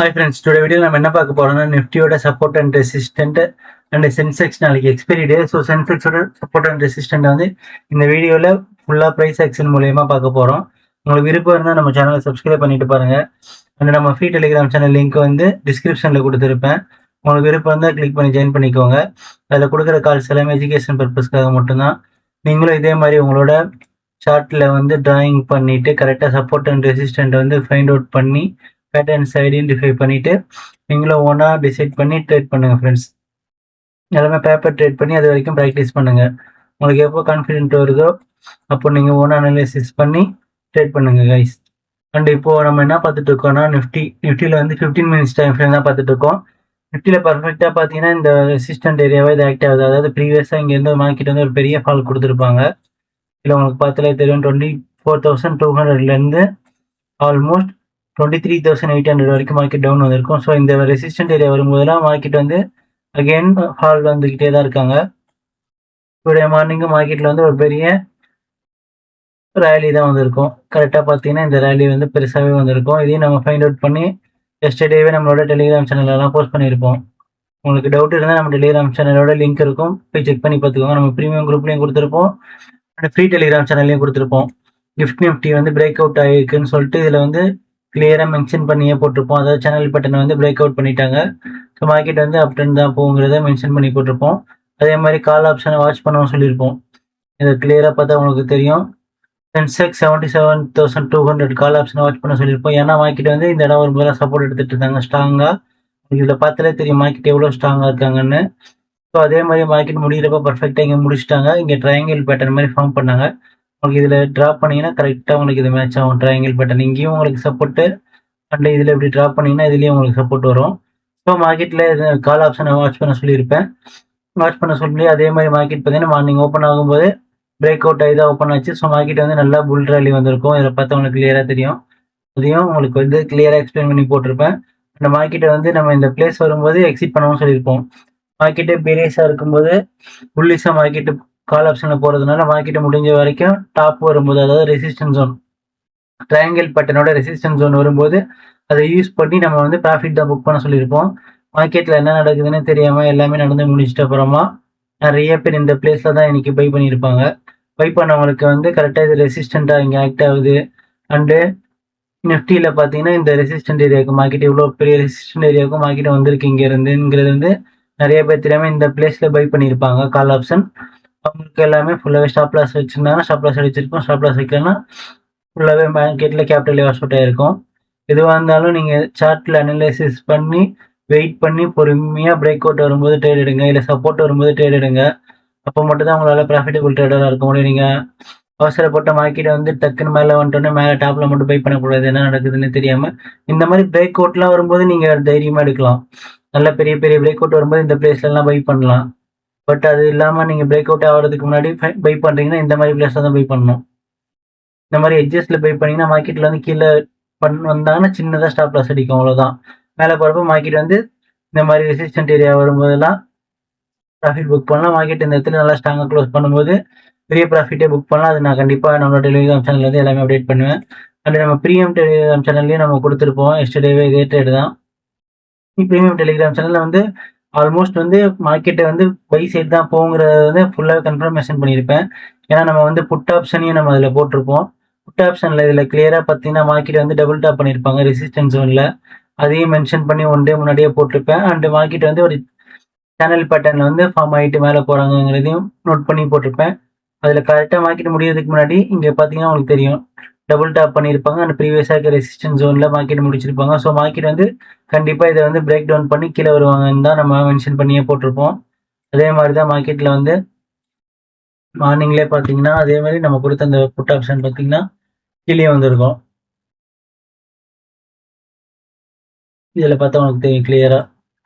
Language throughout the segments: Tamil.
ஹாய் ஃப்ரெண்ட்ஸ், டுடே வீடியோ நம்ம என்ன பார்க்க போறோம்னா நிஃப்டியோட support and resistant and sensex நாளைக்கு எக்ஸ்பைரி டே. ஸோ சென்செக்ஸோட சப்போர்ட் அண்ட் ரெசிஸ்டன்ட் வந்து இந்த வீடியோவில் ஃபுல்லாக ப்ரைஸ் ஆக்ஷன் மூலியமா பார்க்க போகிறோம். உங்களுக்கு விருப்பம் இருந்தால் நம்ம சேனலை சப்ஸ்கிரைப் பண்ணிட்டு பாருங்க. அண்ட் நம்ம ஃப்ரீ டெலிகிராம் சேனல் லிங்க் வந்து டிஸ்கிரிப்ஷனில் கொடுத்துருப்பேன். உங்களுக்கு விருப்பம் இருந்தால் கிளிக் பண்ணி ஜாயின் பண்ணிக்கோங்க. அதில் கொடுக்குற கால்ஸ் எல்லாமே எஜுகேஷன் பர்பஸ்க்காக மட்டும்தான். நீங்களும் இதே மாதிரி உங்களோட சார்ட்டில் வந்து டிராயிங் பண்ணிட்டு கரெக்டாக சப்போர்ட் அண்ட் ரெசிஸ்டன்ட் வந்து ஃபைண்ட் அவுட் பண்ணி பேட்டர்ன்ஸ் ஐடென்டிஃபை பண்ணிட்டு நீங்களும் ஓனா டிசைட் பண்ணி ட்ரேட் பண்ணுங்க ஃப்ரெண்ட்ஸ். எல்லாமே பேப்பர் ட்ரேட் பண்ணி அது வரைக்கும் ப்ராக்டிஸ் பண்ணுங்க. உங்களுக்கு எப்போ கான்ஃபிடென்ட் வருதோ அப்போ நீங்க ஓனா அனலைசிஸ் பண்ணி ட்ரேட் பண்ணுங்க கைஸ். அண்ட் இப்போ நம்ம என்ன பார்த்துட்டு இருக்கோம்னா நிஃப்டியில் வந்து 15 மினிட்ஸ் டைம் ஃப்ரேம் தான் பார்த்துட்டு இருக்கோம். நிஃப்டியில் பர்ஃபெக்டாக பார்த்தீங்கன்னா இந்த ரெசிஸ்டன்ட் ஏரியாவை இது ஆக்ட் ஆகுது. அதாவது ப்ரீவியஸாக இங்கேருந்து மார்க்கெட் வந்து ஒரு பெரிய ஃபால் கொடுத்துருப்பாங்க. இல்லை உங்களுக்கு பார்த்தாலே தெரியும் 24,200லேருந்து ஆல்மோஸ்ட் 23,800 வரைக்கும் மார்க்கெட் டவுன் வந்திருக்கும். ஸோ இந்த ரெசிஸ்டன்ட் ஏரியா வரும்போதெல்லாம் மார்க்கெட் வந்து அகெயின் ஃபால் வந்துக்கிட்டே தான் இருக்காங்க. டுடே மார்னிங்கு மார்க்கெட்டில் வந்து ஒரு பெரிய ரேலி தான் வந்திருக்கும். கரெக்டாக பார்த்தீங்கன்னா இந்த ரேலி வந்து பெருசாகவே வந்திருக்கும். இதையும் நம்ம ஃபைண்ட் அவுட் பண்ணி எஸ்டர்டேவே நம்மளோட டெலிகிராம் சேனலெல்லாம் போஸ்ட் பண்ணியிருப்போம். உங்களுக்கு டவுட் இருந்தால் நம்ம டெலிகிராம் சேனலோட லிங்க் இருக்கும், போய் செக் பண்ணி பார்த்துக்கோங்க. நம்ம ப்ரீமியம் குரூப்லேயும் கொடுத்துருப்போம், ஃப்ரீ டெலிகிராம் சேனல்லையும் கொடுத்துருப்போம். நிஃப்டி வந்து பிரேக் அவுட் ஆகிருக்குன்னு சொல்லிட்டு இதில் வந்து கிளியராக மென்ஷன் பண்ணியே போட்டிருப்போம். அதாவது சேனல் பட்டனை வந்து பிரேக் அவுட் பண்ணிட்டாங்க. ஸோ மார்க்கெட் வந்து அப் ட்ரெண்ட் தான் போகுங்கிறத மென்ஷன் பண்ணி போட்டிருப்போம். அதே மாதிரி கால் ஆப்ஷனை வாட்ச் பண்ணவும் சொல்லியிருப்போம். இதை கிளியராக பார்த்தா உங்களுக்கு தெரியும். சென்செக்ஸ் 77,200 கால் ஆப்ஷனை வாட்ச் பண்ண சொல்லியிருப்போம். ஏன்னா மார்க்கெட் வந்து இந்த இடம் வரும்போது சப்போர்ட் எடுத்துட்டு இருந்தாங்க ஸ்ட்ராங்காக. இதில் பார்த்தாலே தெரியும் மார்க்கெட் எவ்வளோ ஸ்ட்ராங்காக இருக்காங்கன்னு. ஸோ அதே மாதிரி மார்க்கெட் முடிகிறப்ப பர்ஃபெக்டாக இங்கே முடிச்சிட்டாங்க. இங்கே ட்ரையாங்கிள் பேட்டர்ன் மாதிரி ஃபார்ம் பண்ணாங்க. உங்களுக்கு இதில் ட்ராப் பண்ணிங்கன்னா கரெக்டாக உங்களுக்கு இது மேட்ச் ஆகும். ட்ரையாங்கிள் பேட்டர்ன் இங்கேயும் உங்களுக்கு சப்போர்ட்டு, அண்ட் இதில் இப்படி ட்ராப் பண்ணிங்கன்னா இதுலேயும் உங்களுக்கு சப்போர்ட் வரும். ஸோ மார்க்கெட்டில் இது கால் ஆப்ஷனை வாட்ச் பண்ண சொல்லியிருப்பேன். வாட்ச் பண்ண சொல்லி அதே மாதிரி மார்க்கெட் பார்த்தீங்கன்னா மார்னிங் ஓப்பன் ஆகும்போது பிரேக் அவுட் ஆகி தான் ஓப்பன் ஆச்சு. ஸோ மார்க்கெட் வந்து நல்லா புல் ரேலி வந்திருக்கும். இதில் பார்த்தா உங்களுக்கு கிளியராக தெரியும். அதையும் உங்களுக்கு வந்து கிளியராக எக்ஸ்பிளைன் பண்ணி போட்டிருப்பேன். அந்த மார்க்கெட்டை வந்து நம்ம இந்த பிளேஸ் வரும்போது எக்ஸிட் பண்ணவும் சொல்லியிருப்போம். மார்க்கெட்டே பெரியஸாக இருக்கும்போது புல்லிஸாக மார்க்கெட்டு கால் ஆப்ஷனில் போகிறதுனால மார்க்கெட்டை முடிஞ்ச வரைக்கும் டாப் வரும்போது, அதாவது ரெசிஸ்டன்ஸ் ஜோன், ட்ரையாங்கிள் பட்டனோட ரெசிஸ்டன்ஸ் ஜோன் வரும்போது அதை யூஸ் பண்ணி நம்ம வந்து ப்ராஃபிட் தான் புக் பண்ண சொல்லியிருப்போம். மார்க்கெட்டில் என்ன நடக்குதுன்னு தெரியாமல் எல்லாமே நடந்து முடிச்சிட்ட அப்புறமா நிறைய பேர் இந்த பிளேஸில் தான் இன்னைக்கு பை பண்ணியிருப்பாங்க. பை பண்ணவங்களுக்கு வந்து கரெக்டாக இது ரெசிஸ்டண்ட்டாக இங்கே ஆக்ட் ஆகுது. அண்டு நிஃப்டியில் பார்த்தீங்கன்னா இந்த ரெசிஸ்டன்ட் ஏரியாவுக்கு மார்க்கெட் இவ்வளோ பெரிய ரெசிஸ்டன்ட் ஏரியாவுக்கும் மார்க்கெட் வந்திருக்கு இங்கே இருந்துங்கிறது வந்து நிறைய பேர் தெரியாமல் இந்த பிளேஸில் பை பண்ணியிருப்பாங்க கால் ஆப்ஷன். அவங்களுக்கு எல்லாமே ஃபுல்லாகவே ஸ்டாப் லாஸ் வச்சுருந்தாங்கன்னா ஸ்டாப் லாஸ் அடிச்சிருக்கும். ஸ்டாப் லாஸ் வைக்கலன்னா ஃபுல்லாகவே மார்க்கெட்டில் கேபிட்டல் வாஷ் அவுட் ஆகிருக்கும். எதுவாக இருந்தாலும் நீங்கள் சார்ட்டில் அனலைசிஸ் பண்ணி வெயிட் பண்ணி பொறுமையாக பிரேக் அவுட் வரும்போது ட்ரேட் எடுங்க, இல்லை சப்போர்ட் வரும்போது ட்ரேட் எடுங்க. அப்போ மட்டும் தான் உங்களால் ப்ராஃபிட்டபிள் ட்ரேடராக இருக்க முடியும். நீங்கள் அவசரப்பட்ட மார்க்கெட்டை வந்து டக்குன்னு மேலே வந்துட்டோன்னே மேலே டாப்பில் மட்டும் பை பண்ணக்கூடாது, என்ன நடக்குதுன்னு தெரியாமல். இந்த மாதிரி பிரேக் அவுட்லாம் வரும்போது நீங்கள் தைரியமாக எடுக்கலாம். நல்ல பெரிய பெரிய பிரேக் அவுட் வரும்போது இந்த பிளேஸ்லலாம் பை பண்ணலாம். பட் அது இல்லாமல் நீங்கள் பிரேக் அவுட் ஆகிறதுக்கு முன்னாடி பை பண்ணுறீங்கன்னா இந்த மாதிரி பிளேஸில் தான் பை பண்ணணும். இந்த மாதிரி எட்ஜஸில் பை பண்ணிங்கன்னா மார்க்கெட்டில் வந்து கீழே வந்தாங்கன்னா சின்னதாக ஸ்டாப் லாஸ் அடிக்கும், அவ்வளோதான். மேலே போகிறப்ப மார்க்கெட் வந்து இந்த மாதிரி ரெசிஸ்டன்ட் ஏரியா வரும்போதெல்லாம் ப்ராஃபிட் புக் பண்ணலாம். மார்க்கெட் இந்த இடத்துல நல்லா ஸ்ட்ராங்காக க்ளோஸ் பண்ணும்போது பெரிய ப்ராஃபிட்டே புக் பண்ணலாம். அது நான் கண்டிப்பாக நம்மளோட டெலிகிராம் சேனல்லேருந்து எல்லாமே அப்டேட் பண்ணுவேன். அண்ட் நம்ம ப்ரீமியம் டெலிகிராம் சேனல்லையும் நம்ம கொடுத்துருப்போம். எஸ்டர்டேவே இதே ட்ரேட் தான். ப்ரீமியம் டெலிகிராம் சேனலில் வந்து ஆல்மோஸ்ட் வந்து மார்க்கெட்டை வந்து பை சைட் தான் போங்கிறத வந்து ஃபுல்லாக கன்ஃபர்மேஷன் பண்ணியிருப்பேன். ஏன்னா நம்ம வந்து புட் ஆப்ஷனையும் நம்ம அதில் போட்டிருப்போம். புட் ஆப்ஷனில் இதில் கிளியராக பார்த்தீங்கன்னா மார்க்கெட் வந்து டபுள் டாப் பண்ணியிருப்பாங்க ரெசிஸ்டன்ஸ் ஜோனில். அதையும் மென்ஷன் பண்ணி ஒன் டே முன்னாடியே போட்டிருப்பேன். அண்ட் மார்க்கெட் வந்து ஒரு சேனல் பேட்டர்னில் வந்து ஃபார்ம் ஆகிட்டு மேலே போகிறாங்கிறதையும் நோட் பண்ணி போட்டிருப்பேன். அதில் கரெக்டாக மார்க்கெட் முடியறதுக்கு முன்னாடி இங்கே பார்த்தீங்கன்னா உங்களுக்கு தெரியும் டபுள் டாப் பண்ணியிருப்பாங்க. அண்ட் ப்ரீவியஸாக இருக்க ரெசிஸ்டன்ஸ் ஜோனில் மார்க்கெட் முடிச்சிருப்பாங்க. ஸோ மார்க்கெட் வந்து கண்டிப்பாக இதை வந்து பிரேக் டவுன் பண்ணி கீழே வருவாங்கன்னு தான் நம்ம மென்ஷன் பண்ணியே போட்டிருப்போம். அதே மாதிரி தான் மார்க்கெட்டில் வந்து மார்னிங்லேயே பார்த்தீங்கன்னா அதே மாதிரி நம்ம கொடுத்த அந்த புட் ஆப்ஷன் பார்த்தீங்கன்னா கீழே வந்திருக்கும். இதில் பார்த்தா உங்களுக்கு தெரியும் கிளியராக.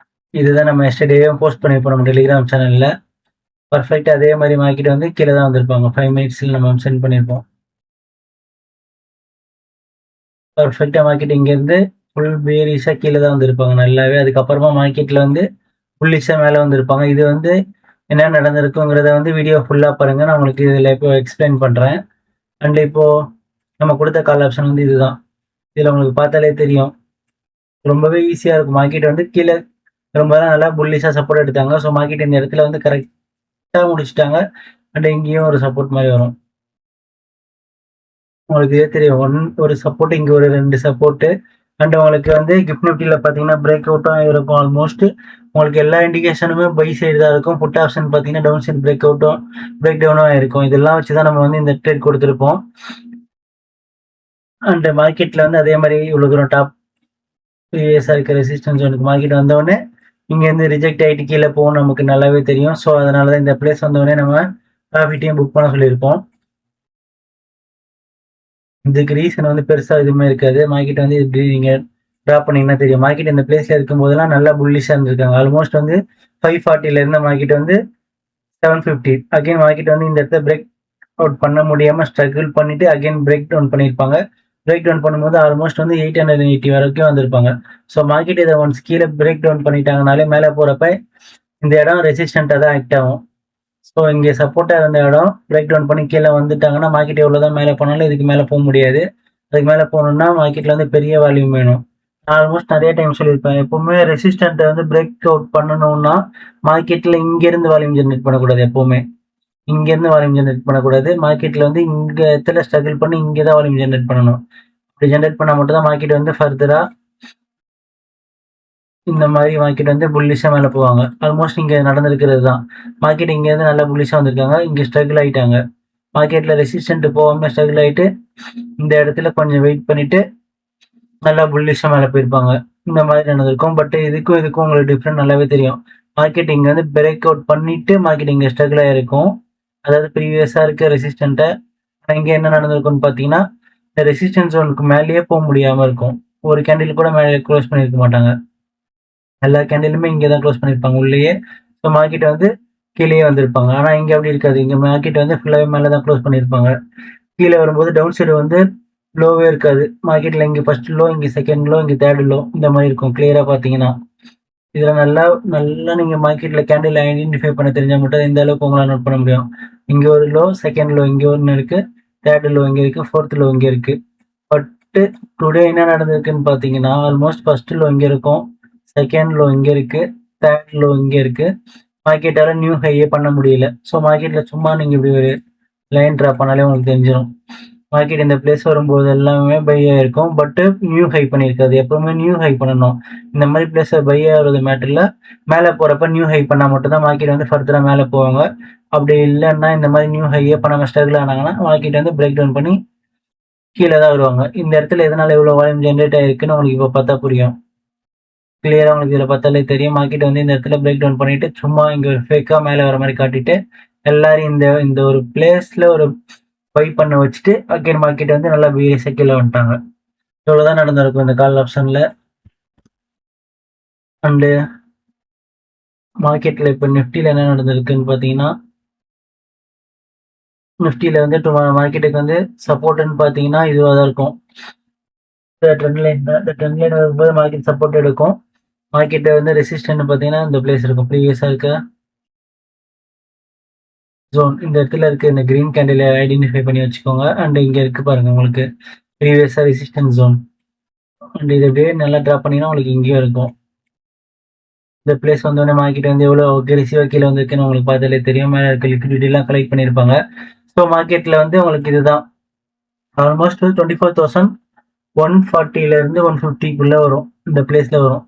இதுதான் நம்ம எஸ்டர்டேவே போஸ்ட் பண்ணியிருப்போம் நம்ம டெலிகிராம் சேனலில். பர்ஃபெக்டாக அதே மாதிரி மார்க்கெட் வந்து கீழே தான் வந்திருப்பாங்க. 5 மினிட்ஸில் நம்ம சென்ட் பண்ணியிருப்போம். பர்ஃபெக்டாக மார்க்கெட் இங்கேருந்து ஃபுல் பேரிஸாக கீழே தான் வந்திருப்பாங்க நல்லாவே. அதுக்கப்புறமா மார்க்கெட்டில் வந்து புல்லிஷாக மேலே வந்திருப்பாங்க. இது வந்து என்ன நடந்திருக்குங்கிறத வந்து வீடியோ ஃபுல்லாக பாருங்கள். நான் உங்களுக்கு இதில் இப்போ எக்ஸ்பிளைன் பண்ணுறேன். அண்ட் இப்போது நம்ம கொடுத்த கால் ஆப்ஷன் வந்து இதுதான். இதில் உங்களுக்கு பார்த்தாலே தெரியும் ரொம்பவே ஈஸியா இருக்கும். மார்க்கெட் வந்து கீழ ரொம்ப நல்லா புல்லிஷா சப்போர்ட் எடுத்தாங்க. ஸோ மார்க்கெட் இந்த இடத்துல வந்து கரெக்ட்டா முடிச்சுட்டாங்க. அண்ட் இங்கேயும் ஒரு சப்போர்ட் மாரி வரும். உங்களுக்கு இதே தெரியும். ஒரு சப்போர்ட், இங்க ஒரு 2 சப்போர்ட்டு. அண்ட் உங்களுக்கு வந்து கிஃப்ட் நிஃப்டில பார்த்தீங்கன்னா, பிரேக் அவுட்டும் இருக்கும் ஆல்மோஸ்ட். உங்களுக்கு எல்லா இண்டிகேஷனுமே பை சைடு தான் இருக்கும். புட் ஆப்ஷன் பார்த்தீங்கன்னா, டவுன் சைடு பிரேக் அவுட்டும், பிரேக் டவுனும் ஆயிருக்கும். இதெல்லாம் வச்சு தான் நம்ம வந்து இந்த ட்ரேட் குடுத்துருப்போம். அண்ட் மார்க்கெட்ல வந்து அதே மாரி இவ்வளோ தூரம் டாப் ப்ரீவியஸா இருக்க ரெசிஸ்டன்ஸ் ஜோனுக்கு மார்க்கெட் வந்தவுடனே, இங்கேருந்து ரிஜெக்ட் ஆயிட்டு கீழ போகும்னு நமக்கு நல்லாவே தெரியும். ஸோ அதனால தான் இந்த பிளேஸ் வந்தவுடனே நம்ம ப்ராஃபிட்டையும் புக் பண்ண சொல்லியிருப்போம். இதுக்கு ரீசன் வந்து பெருசா எதுவுமே இருக்காது. மார்க்கெட் வந்து இப்படி நீங்க டிரா பண்ணீங்கன்னா தெரியும். மார்க்கெட் இந்த பிளேஸ்ல இருக்கும்போதெல்லாம் நல்லா புல்லிஷா இருந்திருக்காங்க. ஆல்மோஸ்ட் வந்து 540ல இருந்த மார்க்கெட் வந்து 750. அகைன் மார்க்கெட் வந்து இந்த இடத்துல பிரேக் அவுட் பண்ண முடியாம ஸ்ட்ரகிள் பண்ணிட்டு அகைன் பிரேக் டவுன் பண்ணியிருப்பாங்க. பிரேக் டவுன் பண்ணும்போது ஆல்மோஸ்ட் வந்து 880 வரைக்கும் வந்திருப்பாங்க. ஸோ மார்க்கெட் இதை ஒன்ஸ் கீழே பிரேக் டவுன் பண்ணிட்டாங்கனாலே மேலே போறப்ப இந்த இடம் ரெசிஸ்டண்டா தான் ஆக்ட் ஆகும். ஸோ இங்கே சப்போர்ட்டா இருந்த இடம் பிரேக் டவுன் பண்ணி கீழே வந்துட்டாங்கன்னா மார்க்கெட் எவ்வளோதான் மேலே போனாலும் இதுக்கு மேலே போக முடியாது. அதுக்கு மேலே போகணும்னா மார்க்கெட்ல வந்து பெரிய வால்யூம் வேணும். ஆல்மோஸ்ட் நிறைய டைம் சொல்லியிருப்பேன். எப்பவுமே ரெசிஸ்டன்ட்டை வந்து பிரேக் அவுட் பண்ணணும்னா மார்க்கெட்ல இங்க இருந்து வால்யூம் ஜென்ரேட் பண்ணக்கூடாது. எப்பவுமே இங்க இருந்து வால்யூம் ஜென்ரேட் பண்ணக்கூடாது. மார்க்கெட்ல வந்து இங்க இடத்துல ஸ்ட்ரகிள் பண்ணி இங்க தான் வால்யூம் ஜென்ரேட் பண்ணணும். அப்படி ஜென்ரேட் பண்ணா மட்டும் தான் மார்க்கெட் வந்து ஃபர்தரா இந்த மாதிரி மார்க்கெட் வந்து புல்லிஷா மேல போவாங்க. ஆல்மோஸ்ட் இங்க நடந்திருக்கிறது தான். மார்க்கெட் இங்க இருந்து நல்லா புல்லிஷா வந்திருக்காங்க. இங்க ஸ்ட்ரகிள் ஆயிட்டாங்க. மார்க்கெட்ல ரெசிஸ்டன்ட் போகாம ஸ்ட்ரகிள் ஆயிட்டு இந்த இடத்துல கொஞ்சம் வெயிட் பண்ணிட்டு நல்லா புல்லிஷா மேல போயிருப்பாங்க. இந்த மாதிரி நடந்திருக்கும். பட் இதுக்கும் உங்களுக்கு டிஃப்ரெண்ட் நல்லாவே தெரியும். மார்க்கெட் இங்க வந்து பிரேக் அவுட் பண்ணிட்டு மார்க்கெட் இங்க ஸ்ட்ரகிள் ஆயிருக்கும். அதாவது ப்ரீவியஸா இருக்க ரெசிஸ்டன்ட்ட. ஆனா இங்க என்ன நடந்திருக்கும்னு பாத்தீங்கன்னா, இந்த ரெசிஸ்டன்ஸ் ஜோனுக்கு மேலேயே போக முடியாம இருக்கும். ஒரு கேண்டில் கூட மேலே க்ளோஸ் பண்ணியிருக்க மாட்டாங்க. எல்லா கேண்டிலுமே இங்கே தான் க்ளோஸ் பண்ணியிருப்பாங்க உள்ளேயே. ஸோ மார்க்கெட் வந்து கீழேயே வந்திருப்பாங்க. ஆனா இங்க அப்படி இருக்காது. இங்க மார்க்கெட் வந்து ஃபுல்லாவே மேல தான் க்ளோஸ் பண்ணியிருப்பாங்க. கீழே வரும்போது டவுன் சைடு வந்து லோவே இருக்காது. மார்க்கெட்ல இங்க ஃபர்ஸ்ட் லோ, இங்க செகண்ட் லோ, இங்க தேர்ட் லோ இந்த மாதிரி இருக்கும். கிளியரா பாத்தீங்கன்னா இதுல நல்லா நல்லா நீங்க மார்க்கெட்ல கேண்டில் ஐடென்டிஃபை பண்ண தெரிஞ்சா மட்டும் இந்த அளவுக்கு உங்களால நோட் பண்ண முடியும். இங்க ஒரு லோ, செகண்ட் லோ இங்க ஒன்னு இருக்கு, தேர்ட் லோ இங்க இருக்கு, ஃபோர்த் லோ இங்க இருக்கு. பட் டுடே என்ன நடந்திருக்குன்னு பாத்தீங்கன்னா, ஆல்மோஸ்ட் ஃபர்ஸ்ட் லோ இங்க இருக்கும், செகண்ட் லோ இங்க இருக்கு, தேர்ட் லோ இங்க இருக்கு. மார்க்கெட்டால நியூ ஹையே பண்ண முடியல. ஸோ மார்க்கெட்ல சும்மா நீங்க இப்படி ஒரு லைன் ட்ரா பண்ணாலே உங்களுக்கு தெரிஞ்சிடும். மார்க்கெட் இந்த பிளேஸ் வரும்போது எல்லாமே பை ஆயிருக்கும். பட் நியூ ஹை பண்ணியிருக்காது. எப்பவுமே நியூ ஹை பண்ணணும். இந்த மாதிரி பிளேஸ் பை ஆகிறது மேட்டர்ல மேலே போறப்ப நியூ ஹை பண்ணா மட்டும் தான் மார்க்கெட் வந்து ஃபர்தரா மேலே போவாங்க. அப்படி இல்லைன்னா இந்த மாதிரி நியூ ஹையே பண்ணாம ஸ்ட்ரகிள் ஆனாங்கன்னா மார்க்கெட் வந்து பிரேக் டவுன் பண்ணி கீழே தான் வருவாங்க. இந்த இடத்துல எதனால இவ்வளவு வால்யூம் ஜென்ரேட் ஆயிருக்குன்னு உங்களுக்கு இப்போ பார்த்தா புரியும். கிளியரா உங்களுக்கு இதில் பார்த்தாலே தெரியும். மார்க்கெட் வந்து இந்த இடத்துல பிரேக் டவுன் பண்ணிட்டு சும்மா இங்க ஒரு ஃபேக்கா மேலே வர மாதிரி காட்டிட்டு எல்லாரும் இந்த இந்த ஒரு பிளேஸ்ல ஒரு பை பண்ண வச்சுட்டு அகைன் மார்க்கெட் வந்து நல்லா பிஎஸ்ஐ கீழே வந்துட்டாங்க. இவ்வளவுதான் நடந்திருக்கும் இந்த கால் ஆப்ஷன்ல. அண்டு மார்க்கெட்ல இப்போ நிஃப்டில என்ன நடந்திருக்குன்னு பார்த்தீங்கன்னா, நிஃப்டில வந்து மார்க்கெட்டுக்கு வந்து சப்போர்ட்னு பார்த்தீங்கன்னா இதுவாக தான் இருக்கும். இந்த ட்ரெண்ட் லைன் தான். இந்த ட்ரெண்ட் லைன் வரும்போது மார்க்கெட் சப்போர்ட் எடுக்கும். மார்க்கெட் வந்து ரெசிஸ்டன்ட் பார்த்தீங்கன்னா இந்த பிளேஸ் இருக்கும். ப்ரீவியஸாக இருக்க ஜோன் இந்த இடத்துல இருக்கு. இந்த கிரீன் கேண்டில் ஐடென்டிஃபை பண்ணி வச்சுக்கோங்க. அண்ட் இங்க இருக்கு பாருங்க உங்களுக்கு ப்ரீவியஸா ரெசிஸ்டன்ஸ் ஜோன். அண்ட் இதை அப்படியே நல்லா ட்ரா பண்ணினா உங்களுக்கு இங்கேயும் இருக்கும். இந்த பிளேஸ் வந்தோடனே மார்க்கெட் வந்து எவ்வளோ அக்ரெசிவாக கீழே வந்திருக்குன்னு உங்களுக்கு பார்த்தாலே தெரியும். மேலே இருக்க லிக்விடிட்டிலாம் கலெக்ட் பண்ணியிருப்பாங்க. ஸோ மார்க்கெட்டில் வந்து உங்களுக்கு இதுதான் ஆல்மோஸ்ட் 24,140லேருந்து 150க்குள்ளே வரும். இந்த பிளேஸில் வரும்.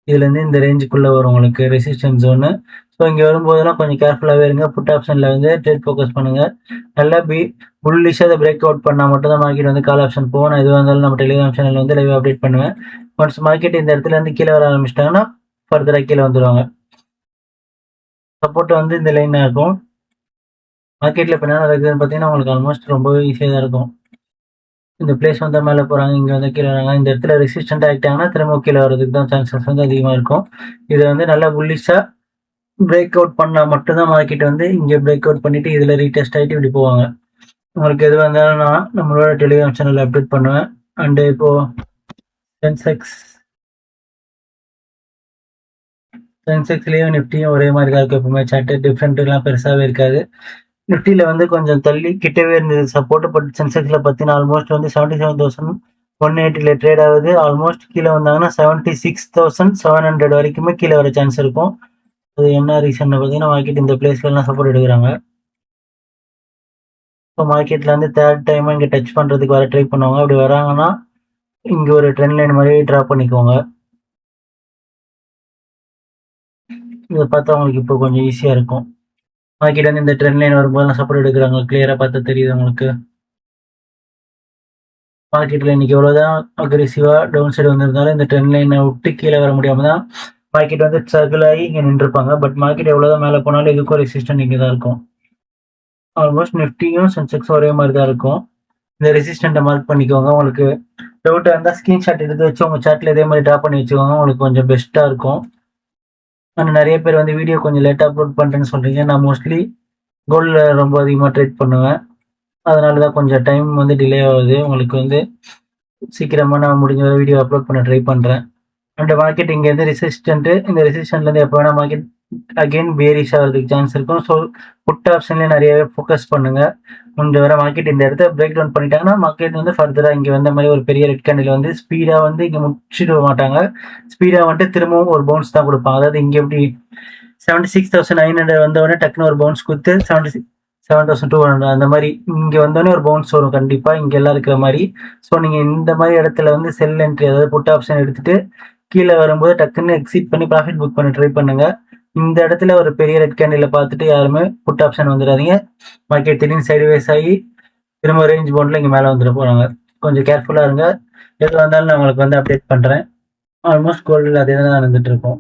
இதுலேருந்து இந்த ரேஞ்சுக்குள்ளே வரும் உங்களுக்கு ரெசிஸ்டன்ஸ் ஜோனு. ஸோ இங்கே வரும்போதெல்லாம் கொஞ்சம் கேர்ஃபுல்லாகவே இருங்க. புட் ஆப்ஷனில் வந்து ட்ரேட் ஃபோக்கஸ் பண்ணுங்கள். நல்லா புல்லிஷாக அதை பிரேக் அவுட் பண்ணால் மட்டும் தான் மார்க்கெட் வந்து கால் ஆப்ஷன் போகும். நான் எதுவாக இருந்தாலும் நம்ம டெலிகிராம் சேனலில் வந்து லைவ் அப்டேட் பண்ணுவேன். ஒன்ஸ் மார்க்கெட் இந்த இடத்துல இருந்து கீழே வர ஆரம்பிச்சிட்டாங்கன்னா ஃபர்தராக கீழே வந்துடுவாங்க. சப்போர்ட் வந்து இந்த லைனாக இருக்கும். மார்க்கெட்டில் இப்போ என்ன நடக்குதுன்னு பார்த்தீங்கன்னா உங்களுக்கு ஆல்மோஸ்ட் ரொம்பவே ஈஸியாக தான் இருக்கும். இந்த பிளேஸ் வந்தால் மேலே போகிறாங்க, இங்கே வந்து கீழே வராங்க. இந்த இடத்துல ரெசிஸ்டன்ட் ஆகிட்டாங்கன்னா திரும்ப கீழே வரதுக்கு தான் சான்சஸ் வந்து அதிகமாக இருக்கும். இதை வந்து நல்லா புல்லிஷாக பிரேக் அவுட் பண்ணால் மட்டும்தான் மார்க்கெட் வந்து இங்கே பிரேக் அவுட் பண்ணிவிட்டு இதில் ரீடெஸ்ட் ஆகிட்டு இப்படி போவாங்க. உங்களுக்கு எதுவாக இருந்தாலும் நான் நம்மளோட டெலிகிராம் சேனலில் அப்டேட் பண்ணுவேன். அண்டு இப்போது சென்செக்ஸ்லேயும் நிஃப்டியும் ஒரே மாதிரி தான் இருக்கும். எப்பவுமே சார்ட்டு டிஃப்ரெண்ட்டுலாம் பெருசாகவே இருக்காது. நிஃப்டியில் வந்து கொஞ்சம் தள்ளி கிட்டவே இருந்தது சப்போர்ட். பட் சென்செக்ஸில் பார்த்தீங்கன்னா ஆல்மோஸ்ட் வந்து 77,000 180ல ட்ரேட் ஆகுது. ஆல்மோஸ்ட் கீழே வந்தாங்கன்னா 76,700 வரைக்குமே கீழே வர சான்ஸ் இருக்கும். அது என்ன ரீசன் பார்த்தீங்கன்னா மார்க்கெட் இந்த பிளேஸ்ல எல்லாம் சப்போர்ட் எடுக்கிறாங்க. இப்போ மார்க்கெட்ல வந்து தேர்ட் டைம் இங்க டச் பண்றதுக்கு வர ட்ரை பண்ணுவாங்க. அப்படி வராங்கன்னா இங்க ஒரு ட்ரெண்ட் லைன் மாதிரி டிரா பண்ணிக்கோங்க. இதை பார்த்தா உங்களுக்கு இப்போ கொஞ்சம் ஈஸியா இருக்கும். மார்க்கெட் வந்து இந்த ட்ரெண்ட் லைன் வரும்போது சப்போர்ட் எடுக்கிறாங்க. கிளியரா பார்த்தா தெரியுது உங்களுக்கு. மார்க்கெட்ல இன்னைக்கு எவ்வளவுதான் அக்ரெசிவா டவுன் சைடு வந்திருந்தாலும் இந்த ட்ரெண்ட் லைனை விட்டு கீழே வர முடியாம தான் மார்க்கெட் வந்து சர்க்கிள் ஆகி இங்க நின்றுப்பாங்க. பட் மார்க்கெட் எவ்வளவுதான் மேலே போனாலும் இதுக்கும் ரெசிஸ்டன்ட் இங்கே தான் இருக்கும். ஆல்மோஸ்ட் நிஃப்டியும் சென்செக்ஸ் ஒரே மாதிரி தான் இருக்கும். இந்த ரெசிஸ்டண்ட்டை மார்க் பண்ணிக்கோங்க. உங்களுக்கு டவுட்டாக இருந்தால் ஸ்கிரீன்ஷாட் எடுத்து வச்சு உங்கள் சார்ட்டில் இதே மாதிரி ட்ரா பண்ணி வச்சுக்கோங்க. உங்களுக்கு கொஞ்சம் பெஸ்ட்டாக இருக்கும். ஆனால் நிறைய பேர் வந்து வீடியோ கொஞ்சம் லேட்டாக அப்லோட் பண்ணுறேன்னு சொல்கிறீங்க. நான் மோஸ்ட்லி கோல்டில் ரொம்ப அதிகமாக ட்ரேட் பண்ணுவேன். அதனால தான் கொஞ்சம் டைம் வந்து டிலே ஆகுது. உங்களுக்கு வந்து சீக்கிரமாக நான் முடிஞ்ச வீடியோ அப்லோட் பண்ண ட்ரை பண்ணுறேன். அண்ட் மார்க்கெட் இங்கேருந்து ரெசிஸ்டன்ட்டு, இந்த ரெசிஸ்டன்ட்லேருந்து எப்போ வேணால் மார்க்கெட் அகெயின் பேரிஷ் ஆகிறதுக்கு சான்ஸ் இருக்கும். ஸோ புட் ஆப்ஷன்லேயே நிறையவே ஃபோக்கஸ் பண்ணுங்கள். கொஞ்சம் வர மார்க்கெட் இந்த இடத்த பிரேக் டவுன் பண்ணிட்டாங்கன்னா மார்க்கெட் வந்து ஃபர்தராக இங்கே வந்த மாதிரி ஒரு பெரிய ரெட் கேண்டில் வந்து ஸ்பீடாக வந்து இங்கே முடிச்சுட்டு மாட்டாங்க. ஸ்பீடாக வந்துட்டு திரும்பவும் ஒரு பவுன்ஸ் தான் கொடுப்பாங்க. அதாவது இங்கே எப்படி 76,900 வந்தவொடனே டக்குன்னு ஒரு பவுன்ஸ் கொடுத்து 7,200 அந்த மாதிரி இங்கே வந்தோடனே ஒரு பவுன்ஸ் வரும் கண்டிப்பாக இங்கே எல்லாம் இருக்கிற மாதிரி. ஸோ நீங்கள் இந்த மாதிரி இடத்துல வந்து செல் என்ட்ரி அதாவது புட் ஆப்ஷன் எடுத்துட்டு கீழே வரும்போது டக்குன்னு எக்ஸிட் பண்ணி ப்ராஃபிட் புக் பண்ண ட்ரை பண்ணுங்க. இந்த இடத்துல ஒரு பெரிய ரெட் கேண்டில் பார்த்துட்டு யாருமே புட் ஆப்ஷன் வந்துடாதீங்க. மார்க்கெட் திடீர்னு சைடுவேஸ் ஆகி திரும்ப ரேஞ்ச் பவுண்டில் இங்கே மேலே வந்துட போகிறாங்க. கொஞ்சம் கேர்ஃபுல்லாக இருங்க. எது வந்தாலும் நான் உங்களுக்கு வந்து அப்டேட் பண்ணுறேன். ஆல்மோஸ்ட் கோல்டில் அதே தான் நடந்துட்டு இருக்கோம்.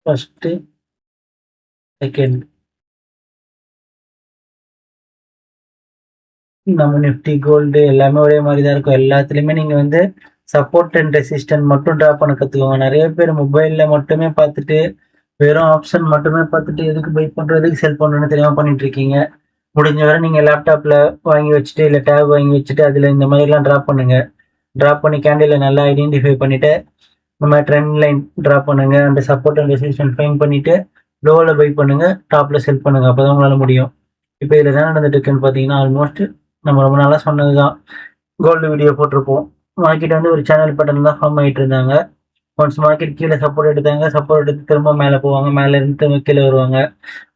ஃபர்ஸ்ட்டு, செகண்ட், நம்ம நிஃப்டி கோல்டு எல்லாமே ஒரே மாதிரி தான் இருக்கும். எல்லாத்துலேயுமே நீங்கள் வந்து சப்போர்ட் அண்ட் ரெசிஸ்டன்ட் மட்டும் ட்ரா பண்ண கற்றுக்கோங்க. நிறைய பேர் மொபைலில் மட்டுமே பார்த்துட்டு வெறும் ஆப்ஷன் மட்டுமே பார்த்துட்டு எதுக்கு பை பண்ணுறோம் எதுக்கு செல் பண்ணுறோன்னு தெரியாமல் பண்ணிட்டு இருக்கீங்க. முடிஞ்ச வரை நீங்கள் லேப்டாப்பில் வாங்கி வச்சுட்டு இல்லை டேப் வாங்கி வச்சுட்டு அதில் இந்த மாதிரிலாம் ட்ரா பண்ணுங்க. ட்ரா பண்ணி கேண்டில் நல்லா ஐடென்டிஃபை பண்ணிவிட்டு நம்ம ட்ரெண்ட் லைன் ட்ரா பண்ணுங்க. அந்த சப்போர்ட் அண்ட் ரெசிஸ்டன்ட் ஃபைன் பண்ணிவிட்டு லோவில் பை பண்ணுங்க, டாப்பில் செல் பண்ணுங்க. அப்போ தான் உங்களால் முடியும். இப்போ இதில் என்ன நடந்துட்டு இருக்குன்னு பார்த்தீங்கன்னா ஆல்மோஸ்ட் நம்ம ரொம்ப நாளாக சொன்னது தான். கோல்டு வீடியோ போட்டிருப்போம். மார்க்கெட் வந்து ஒரு சேனல் பேட்டர்ன் தான் ஃபார்ம் ஆகிட்டு இருந்தாங்க. ஒன்ஸ் மார்க்கெட் கீழே சப்போர்ட் எடுத்தாங்க, சப்போர்ட் எடுத்து திரும்ப மேலே போவாங்க, மேலே இருந்து திரும்ப கீழே வருவாங்க,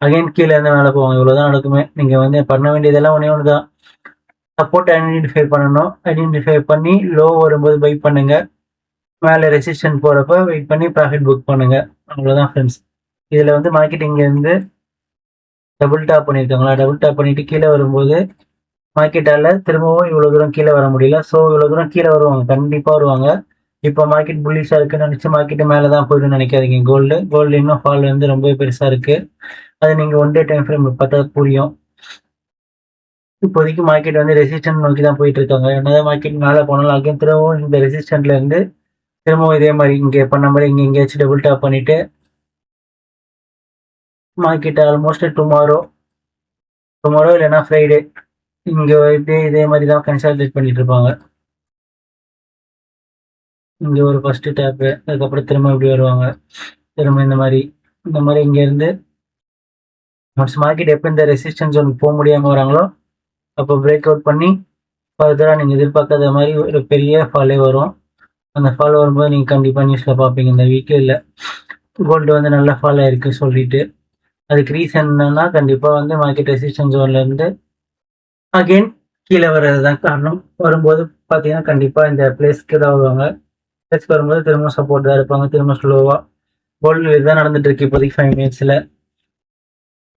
அகைன் கீழே இருந்து மேலே போவாங்க. இவ்வளோதான் நடக்குமே. நீங்கள் வந்து பண்ண வேண்டியதெல்லாம் ஒன்றே ஒன்று தான். சப்போர்ட் ஐடென்டிஃபை பண்ணணும். ஐடென்டிஃபை பண்ணி லோ வரும்போது பை பண்ணுங்க. மேலே ரெசிஸ்டன்ட் போகிறப்ப வெயிட் பண்ணி ப்ராஃபிட் புக் பண்ணுங்க. அவ்வளோதான் ஃப்ரெண்ட்ஸ். இதில் வந்து மார்க்கெட் இங்கேருந்து டபுள் டாப் பண்ணியிருக்காங்களா, டபுள் டாப் பண்ணிட்டு கீழே வரும்போது மார்க்கெட்டால் திரும்பவும் இவ்வளோ தூரம் கீழே வர முடியல. ஸோ இவ்வளோ தூரம் கீழே வருவாங்க, கண்டிப்பாக வருவாங்க. இப்போ மார்க்கெட் புல்லிஷாக இருக்குன்னு நினச்சி மார்க்கெட்டு மேலே தான் போயிடுன்னு நினைக்காதீங்க. கோல்டு இன்னும் ஃபால் வந்து ரொம்ப பெருசாக இருக்குது. அது நீங்கள் ஒன் டே டைம் ஃப்ரேம் பார்த்தா புரியும். இப்போதைக்கு மார்க்கெட் வந்து ரெசிஸ்டன்ட் நோக்கி தான் போயிட்டு இருக்காங்க. என்னதான் மார்க்கெட் மேலே போனாலும் அகைன் திரும்பவும் இந்த ரெசிஸ்டன்ட்ல இருந்து திரும்பவும் இதே மாதிரி இங்கே பண்ண மாதிரி இங்கே எங்கேயாச்சும் டபுள் டாப் பண்ணிட்டு மார்க்கெட் ஆல்மோஸ்ட் டுமாரோ இல்லைன்னா ஃப்ரைடே இங்கே இப்படியே இதே மாதிரி தான் கன்சால்டேட் பண்ணிட்டு இருப்பாங்க. இங்கே ஒரு ஃபர்ஸ்ட் டேப்பு, அதுக்கப்புறம் திரும்ப இப்படி வருவாங்க, திரும்ப இந்த மாதிரி இங்கேருந்து ஒன்ஸ் மார்க்கெட் எப்போ இந்த ரெசிஸ்டன்ஸ் ஜோன் போக முடியாமல் வராங்களோ அப்போ பிரேக் அவுட் பண்ணி ஃபர்தராக நீங்கள் எதிர்பார்க்காத மாதிரி ஒரு பெரிய ஃபாலே வரும். அந்த ஃபால் வரும்போது நீங்கள் கண்டிப்பாக நியூஸில் பார்ப்பீங்க. இந்த வீக்கில் கோல்டு வந்து நல்ல ஃபால் ஆயிருக்கு சொல்லிட்டு. அதுக்கு ரீசன் என்னன்னா கண்டிப்பாக வந்து மார்க்கெட் ரெசிஸ்டன்ஸ் ஜோன்லேருந்து அகெயின் கீழே வர்றது தான் காரணம். வரும்போது பார்த்தீங்கன்னா கண்டிப்பாக இந்த பிளேஸ்க்கு தான் வருவாங்க. பிளேஸ்க்கு வரும்போது திரும்ப சப்போர்ட் தான் இருப்பாங்க. திரும்ப ஸ்லோவாக கோல்டு இதுதான் நடந்துட்டு இருக்கு இப்போதைக்கு 5 மினிட்ஸில்.